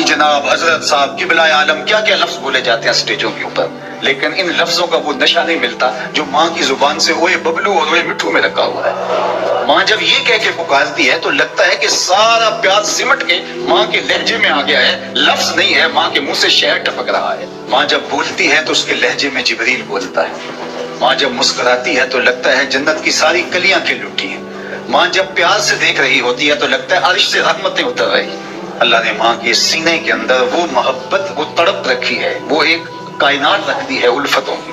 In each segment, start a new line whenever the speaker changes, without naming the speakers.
جناب حضرت صاحب قبلہ عالم کیا کیا لفظ بولے جاتے ہیں اسٹیجوں کے اوپر، لیکن ان لفظوں کا وہ نشہ نہیں ملتا جو ماں کی زبان سے اوئے ببلو اور اوئے مٹھو میں رکھا ہوا ہے۔ ماں جب یہ کہہ کے پکارتی ہے تو لگتا ہے کہ سارا پیار سمٹ کے ماں کے لہجے میں آ گیا ہے، لفظ نہیں ہے، ماں کے منہ سے شہد ٹپک رہا ہے۔ ماں جب بولتی ہے تو اس کے لہجے میں جبریل بولتا ہے۔ ماں جب مسکراتی ہے تو لگتا ہے جنت کی ساری کلیاں کھل اٹھی ہیں۔ ماں جب پیار سے دیکھ رہی ہوتی ہے تو لگتا ہے عرش سے رحمتیں اتر رہی۔ اللہ نے ماں کے سینے کے اندر وہ محبت، وہ تڑپ رکھی ہے، وہ ایک کائنات رکھ دی ہے الفتوں کی،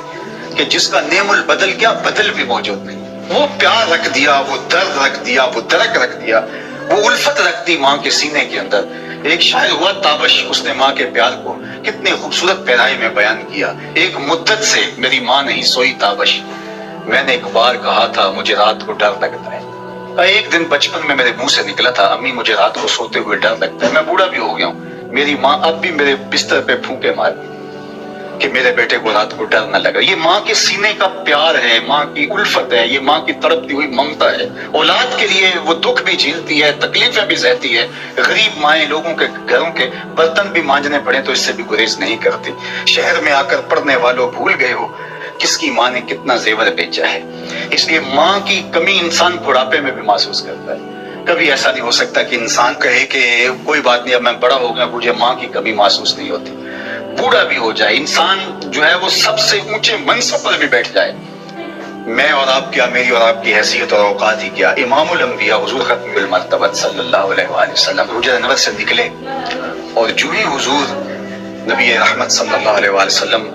کہ جس کا نعم البدل کیا بدل بھی موجود نہیں۔ وہ پیار رکھ دیا، وہ درد رکھ دیا، وہ درک رکھ دیا، وہ الفت رکھ دی ماں کے سینے کے اندر۔ ایک شاعر ہوا تابش، اس نے ماں کے پیار کو کتنے خوبصورت پیرائی میں بیان کیا۔ ایک مدت سے میری ماں نہیں سوئی تابش، میں نے ایک بار کہا تھا مجھے رات کو ڈر لگتا ہے۔ ایک دن بچپن میں میرے منہ سے نکلا تھا امی مجھے رات کو سوتے ہوئے ڈر لگتا ہے۔ میں بوڑھا بھی ہو گیا ہوں، میری ماں اب بھی میرے بستر پہ پھونکے مارتی کہ میرے بیٹے کو رات کو ڈر نہ لگا۔ یہ ماں کے سینے کا پیار ہے، ماں کی الفت ہے، یہ ماں کی تڑپتی ہوئی ممتا ہے۔ اولاد کے لیے وہ دکھ بھی جھیلتی ہے، تکلیفیں بھی سہتی ہے۔ غریب مائیں لوگوں کے گھروں کے برتن بھی مانجنے پڑے تو اس سے بھی گریز نہیں کرتی۔ شہر میں آ کر پڑھنے والوں بھول گئے ہو کس کی ماں نے کتنا زیور بیچا ہے۔ اس لیے ماں کی کمی انسان بڑھاپے میں بھی محسوس کرتا ہے۔ کبھی ایسا نہیں ہو سکتا کہ انسان کہے کہ کوئی بات نہیں اب میں بڑا ہو گیا مجھے ماں کی کمی محسوس نہیں ہوتی۔ بوڑھا بھی ہو جائے انسان جو ہے وہ سب سے اونچے منصب پر بھی بیٹھ جائے، میں اور آپ کیا، میری اور آپ کی حیثیت اور اوقات ہی کیا، امام الانبیاء حضور ختم المرتبہ صلی اللہ علیہ وآلہ وسلم حجرہ نبوت سے نکلے اور جو ہی حضور نبی رحمت صلی اللہ علیہ وآلہ وسلم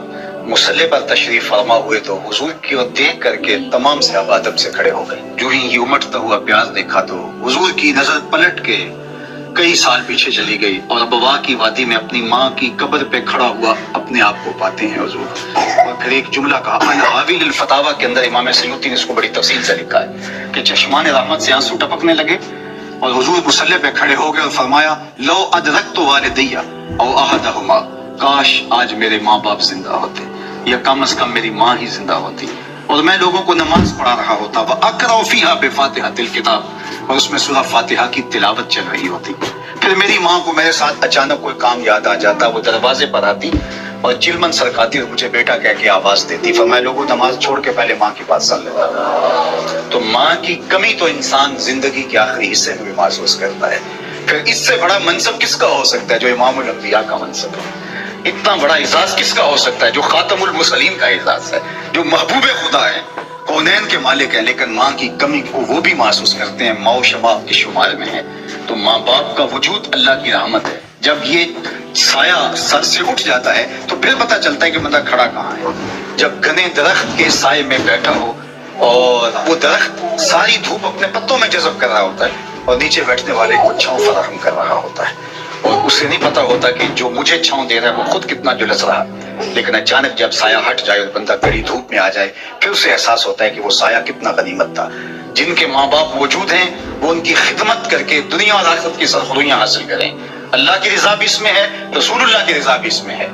مصلی پر تشریف فرما ہوئے تو حضور کی اور دیکھ کر کے تمام صحابہ ادب سے کھڑے ہو گئے۔ جو ہی یہ امٹتا ہوا پیاز دیکھا تو حضور کی نظر پلٹ کے کئی سال پیچھے چلی گئی اور ابوا کی وادی میں اپنی ماں کی قبر پہ کھڑا ہوا اپنے آپ کو پاتے ہیں حضور۔ اور پھر ایک جملہ کہا الحاوی للفتاوی کے اندر امام سیوطی نے اس کو بڑی تفصیل سے لکھا ہے کہ چشمان رحمت سے آنسو ٹپکنے لگے اور حضور مصلی پہ کھڑے ہو گئے اور فرمایا لو ادرکت والدی او احدہما، کاش آج میرے ماں باپ زندہ ہوتے یا کم از کم میری ماں ہی زندہ ہوتی اور میں لوگوں کو نماز پڑھا رہا ہوتا وَأَقْرَأُ فِيهَا بِفَاتِحَةِ الْكِتَابِ، اور اس میں سورہ فاتحہ کی تلاوت چل رہی ہوتی۔ پھر میری ماں کو میرے ساتھ اچانک کوئی کام یاد آ جاتا، وہ دروازے پر آتی اور چلمن سرکاتی اور مجھے بیٹا کہہ کے آواز دیتی، فرمایا لوگوں نماز چھوڑ کے پہلے ماں کی بات سن لیتا۔ تو ماں کی کمی تو انسان زندگی کے آخری حصے میں بھی محسوس کرتا ہے۔ پھر اس سے بڑا منصب کس کا ہو سکتا ہے جو امام الانبیاء کا منصب ہے؟ اتنا بڑا اعزاز کس کا ہو سکتا ہے جو خاتم المرسلین کا اعزاز ہے، جو محبوب خدا ہے، کونین کے مالک ہیں، لیکن ماں کی کمی کو وہ بھی محسوس کرتے ہیں، ماں و شباب کے شمار میں ہے۔ تو ماں باپ کا وجود اللہ کی رحمت ہے۔ جب یہ سایہ سر سے اٹھ جاتا ہے تو پھر پتہ چلتا ہے کہ بندہ کھڑا کہاں ہے۔ جب گھنے درخت کے سائے میں بیٹھا ہو اور وہ درخت ساری دھوپ اپنے پتوں میں جذب کر رہا ہوتا ہے اور نیچے بیٹھنے والے کو چھاؤں فراہم کر رہا ہوتا ہے، اور اسے نہیں پتا ہوتا کہ جو مجھے چھاؤں دے رہا ہے وہ خود کتنا جلس رہا، لیکن اچانک جب سایہ ہٹ جائے اور بندہ کڑی دھوپ میں آ جائے پھر اسے احساس ہوتا ہے کہ وہ سایہ کتنا غنیمت تھا۔ جن کے ماں باپ موجود ہیں وہ ان کی خدمت کر کے دنیا اور آخرت کی سرخرویاں حاصل کریں۔ اللہ کی رضا بھی اس میں ہے، رسول اللہ کی رضا بھی اس میں ہے،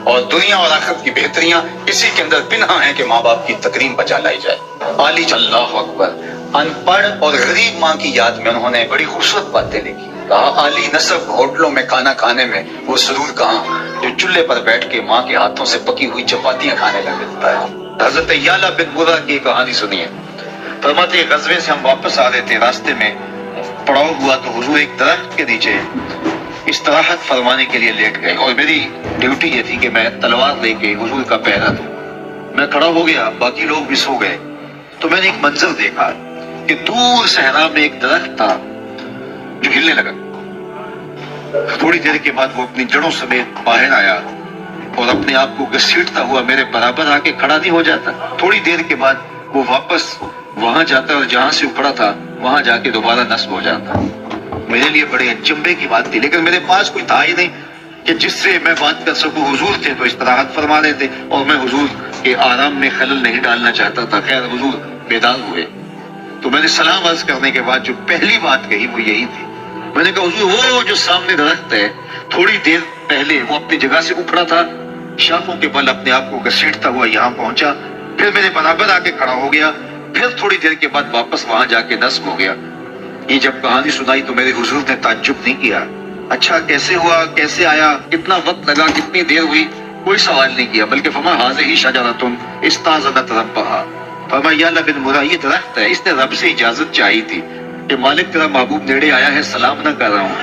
اور دنیا اور آخرت کی بہتریاں اسی کے اندر پنہاں ہیں کہ ماں باپ کی تکریم بجا لائی جائے۔ عالی اللہ اکبر، ان پڑھ اور غریب ماں کی یاد میں انہوں نے بڑی خوبصورت باتیں لکھی۔ کہا عالی نسب ہوٹلوں میں کھانا کھانے میں وہ سرور کہاں جو چولہے پر بیٹھ کے ماں کے ہاتھوں سے پکی ہوئی چپاتیاں کھانے لگ ملتا ہے۔ حضرت یعلا بن مرہ کی کہانی سنیے۔ فرماتے غزوے سے ہم واپس آ رہے تھے، راستے میں پڑاؤ ہوا تو حضور ایک درخت کے نیچے استراحت فرمانے کے لیے لیٹ گئے، اور میری ڈیوٹی یہ تھی کہ میں تلوار لے کے حضور کا پہرا دوں۔ میں کھڑا ہو گیا، باقی لوگ بھی سو گئے، تو میں نے ایک منظر دیکھا کہ دور صحرا میں ایک درخت تھا جو ہلنے لگا۔ تھوڑی دیر کے بعد وہ اپنی جڑوں سمیت باہر آیا اور اپنے آپ کو گھسیٹتا ہوا میرے برابر آ کے کھڑا نہیں ہو جاتا، تھوڑی دیر کے بعد وہ واپس وہاں جاتا اور جہاں سے اکھڑا تھا وہاں جا کے دوبارہ نصب ہو جاتا۔ میرے لیے بڑے اچنبے کی بات تھی، لیکن میرے پاس کوئی تھا ہی نہیں کہ جس سے میں بات کر سکوں۔ حضور تھے تو استراحت فرما رہے تھے اور میں حضور کے آرام میں خلل نہیں ڈالنا چاہتا تھا۔ خیر حضور بیدار ہوئے تو میں نے سلام عرض کرنے کے بعد جو پہلی بات کہی وہ یہی تھی، میں نے کہا حضور وہ جو سامنے درخت ہے تھوڑی دیر پہلے وہ اپنی جگہ سے اکھڑا تھا، شاخوں کے بل اپنے آپ کو گھسیٹتا ہوا یہاں پہنچا، پھر میرے برابر آ کے کھڑا ہو گیا، پھر تھوڑی دیر کے بعد واپس وہاں جا کے نصب ہو گیا۔ یہ جب کہانی سنائی تو میرے حضور نے تعجب نہیں کیا، اچھا کیسے ہوا، کیسے آیا، کتنا وقت لگا، کتنی دیر ہوئی، کوئی سوال نہیں کیا، بلکہ فرمایا ہاذہ شجرۃ استاذنت ربھا، فرمایا یا اللہ بن مرہ یہ درخت ہے، اس نے رب سے اجازت چاہی تھی کہ مالک تیرا محبوب نیڑے آیا ہے، سلام نہ کر رہا ہوں،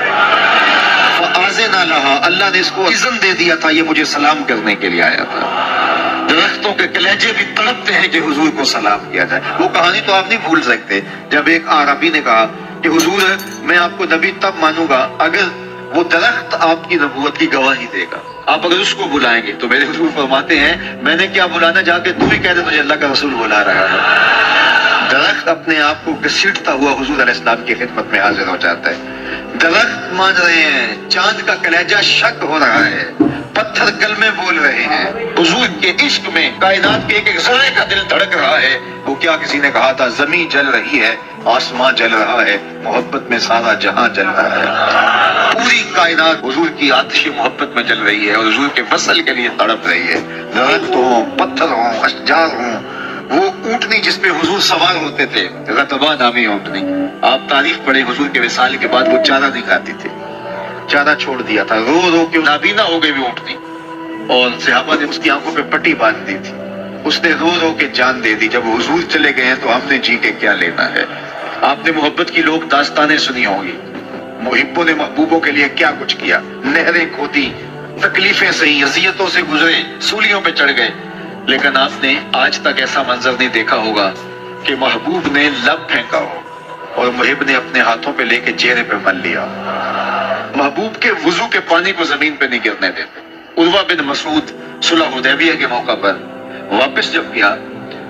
فآذن لہا، اللہ نے اس کو اذن دے دیا تھا، یہ مجھے سلام کرنے کے لیے آیا تھا۔ درختوں کے کلیجے بھی تڑپتے ہیں کہ حضور کو سلام کیا جائے۔ وہ کہانی تو آپ نہیں بھول سکتے جب ایک عربی نے کہا کہ حضور میں آپ کو نبی تب مانوں گا اگر وہ درخت آپ کی نبوت کی گواہی دے گا، آپ اگر اس کو بلائیں گے تو میرے حضور فرماتے ہیں میں نے کیا بلانا، جا کے تو ہی کہہ دے مجھے اللہ کا رسول بلا رہا ہے۔ درخت اپنے آپ کو گھسیٹتا ہوا حضور علیہ السلام کی خدمت میں حاضر ہو جاتا ہے۔ درخت مان رہے ہیں، چاند کا کلیجہ شک ہو رہا ہے، پتھر کلمے بول رہے ہیں، حضور کے عشق میں کائنات کے ایک ایک ذرے کا دل دھڑک رہا ہے۔ وہ کیا کسی نے کہا تھا زمین جل رہی ہے، آسمان جل رہا ہے، محبت میں سارا جہاں جل رہا ہے۔ پوری کائنات حضور کی آتش محبت میں جل رہی ہے اور حضور کے وصل کے لیے تڑپ رہی ہے۔ درخت ہوں، پتھر ہوں، اشجار ہوں، وہ اونٹنی جس پہ حضور سوار ہوتے تھے، رتبہ نامی اونٹنی، آپ تاریخ پڑھیں حضور کے وصال کے بعد وہ چارہ نہیں کھاتی تھی، چارہ چھوڑ دیا تھا، رو رو کے نابینا ہو گئی وہ اونٹنی، اور صحابہ نے اس کی آنکھوں پہ پٹی باندھ دی تھی، اس نے رو رو کے جان دے دی۔ جب حضور چلے گئے ہیں تو ہم نے جی کے کیا لینا ہے۔ آپ نے محبت کی لوگ داستانیں سنی ہوں گی، محبوں نے محبوبوں کے لیے کیا کچھ کیا، نہریں کھودی، تکلیفیں سہی، اذیتوں سے گزرے، سولیوں پہ چڑھ گئے، لیکن آپ نے آج تک ایسا منظر نہیں دیکھا ہوگا کہ محبوب نے لب پھینکا ہو اور محب نے اپنے ہاتھوں پہ لے کے چہرے پہ مل لیا۔ محبوب کے وضو کے پانی کو زمین پہ نہیں گرنے دیتے۔ عروہ بن مسعود صلح حدیبیہ کے موقع پر واپس جب گیا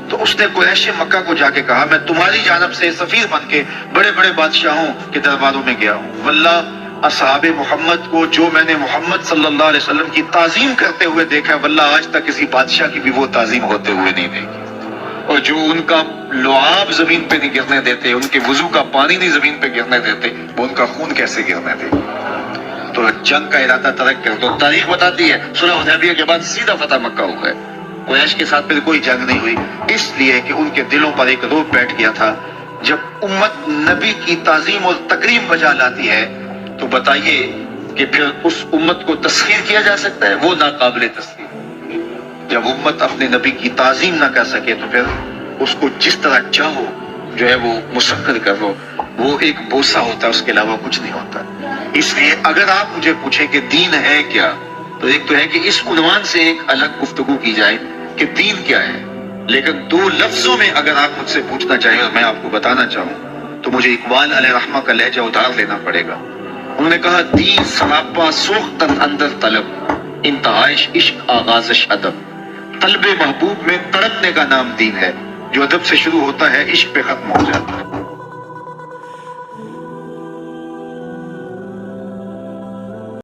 تو اس نے قریش مکہ کو جا کے کہا میں تمہاری جانب سے سفیر بن کے بڑے بڑے بادشاہوں کے درباروں میں گیا ہوں، واللہ اصحاب محمد کو جو میں نے محمد صلی اللہ علیہ وسلم کی تعظیم کرتے ہوئے دیکھا، واللہ آج تک کسی بادشاہ کی بھی وہ تعظیم ہوتے ہوئے نہیں دیکھی، اور جو ان کا لعاب زمین پہ نہیں گرنے دیتے، ان کے وضو کا پانی نہیں زمین پہ گرنے دیتے، وہ ان کا خون کیسے گرنے دے۔ تو جنگ کا ارادہ ترک کر دو۔ تاریخ بتاتی ہے صلح حدیبیہ کے بعد سیدھا فتح مکہ ہوا ہے، قریش کے ساتھ پھر کوئی جنگ نہیں ہوئی، اس لیے کہ ان کے دلوں پر ایک رعب بیٹھ گیا تھا۔ جب امت نبی کی تعظیم اور تکریم بجا لاتی ہے تو بتائیے کہ پھر اس امت کو تسخیر کیا جا سکتا ہے؟ وہ ناقابل تسخیر۔ جب امت اپنے نبی کی تعظیم نہ کر سکے تو پھر اس کو جس طرح چاہو جو ہے وہ مسخر کر لو، وہ ایک بوسہ ہوتا ہے، اس کے علاوہ کچھ نہیں ہوتا۔ اس لیے اگر آپ مجھے پوچھیں کہ دین ہے کیا، تو ایک تو ہے کہ اس عنوان سے ایک الگ گفتگو کی جائے کہ دین کیا ہے، لیکن دو لفظوں میں اگر آپ مجھ سے پوچھنا چاہیں اور میں آپ کو بتانا چاہوں تو مجھے اقبال علیہ رحمہ کا لہجہ ادھار لینا پڑے گا۔ انہوں نے کہا دین سراپا سوختن اندر طلب، انتہائش عشق آغازش ادب۔ طلب محبوب میں تڑپنے کا نام دین ہے، جو ادب سے شروع ہوتا ہے عشق پہ ختم ہو جاتا ہے۔